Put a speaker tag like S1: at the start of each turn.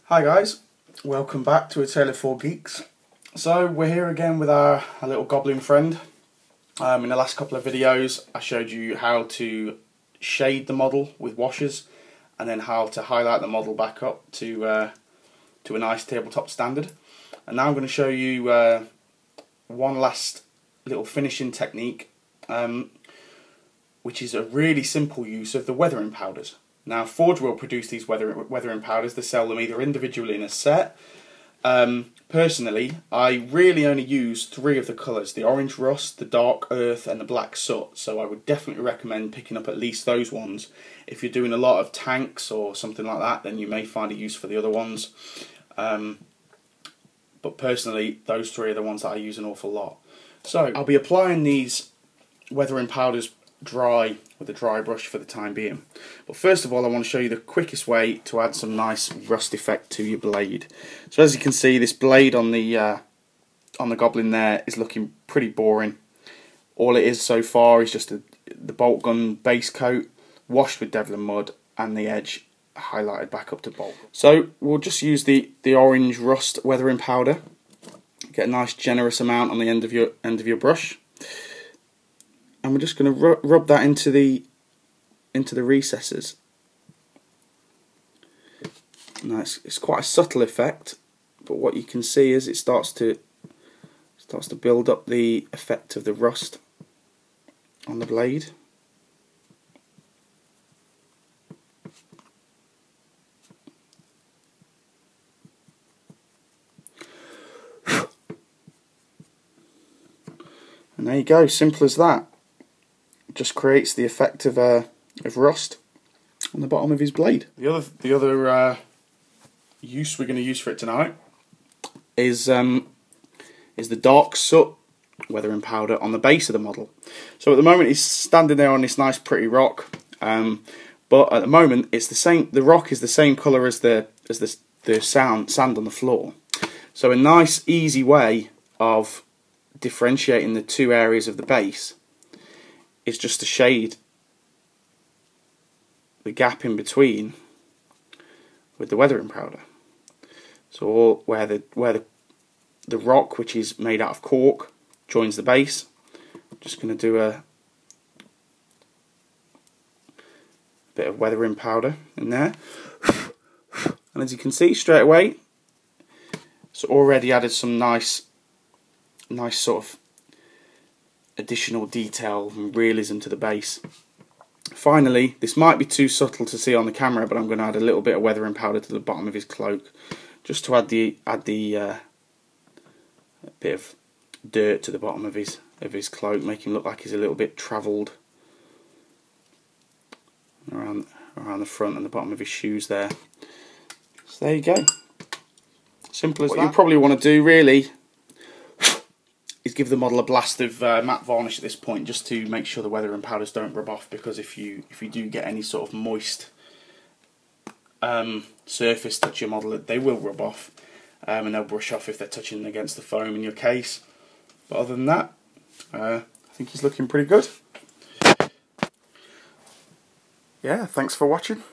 S1: Hi guys, welcome back to A Tale of Four Geeks. So we're here again with our little goblin friend. In the last couple of videos I showed you how to shade the model with washes and then how to highlight the model back up to a nice tabletop standard. And now I'm going to show you one last little finishing technique, which is a really simple use of the weathering powders. Now, Forge will produce these weathering powders. They sell them either individually in a set. Personally, I really only use 3 of the colours: the orange rust, the dark earth, and the black soot. So I would definitely recommend picking up at least those ones. If you're doing a lot of tanks or something like that, then you may find a use for the other ones. But personally, those 3 are the ones that I use an awful lot. So I'll be applying these weathering powders dry with a dry brush for the time being. But first of all, I want to show you the quickest way to add some nice rust effect to your blade. So as you can see, this blade on the goblin there is looking pretty boring. All it is so far is just the bolt gun base coat washed with Devlin mud and the edge highlighted back up to bolt. So we'll just use the orange rust weathering powder. Get a nice generous amount on the end of your brush. And we're just going to rub that into the recesses. Now it's quite a subtle effect, but what you can see is it starts to build up the effect of the rust on the blade. And there you go, simple as that. Just creates the effect of rust on the bottom of his blade. The other use we're going to use for it tonight is the dark soot weathering powder on the base of the model. So at the moment he's standing there on this nice pretty rock, but at the moment it's the same. The rock is the same colour as the sand on the floor. So a nice easy way of differentiating the 2 areas of the base is just to shade the gap in between with the weathering powder. So where the rock, which is made out of cork, joins the base, I'm just going to do a bit of weathering powder in there. And as you can see straight away, it's already added some nice sort of additional detail and realism to the base. Finally, this might be too subtle to see on the camera, but I'm going to add a little bit of weathering powder to the bottom of his cloak, just to add the bit of dirt to the bottom of his cloak, make him look like he's a little bit travelled around the front and the bottom of his shoes there. So there you go. Simple as that. What you probably want to do really is give the model a blast of matte varnish at this point, just to make sure the weathering powders don't rub off, because if you do get any sort of moist surface touch your model, they will rub off, and they'll brush off if they're touching against the foam in your case. But other than that, I think he's looking pretty good. Yeah, thanks for watching.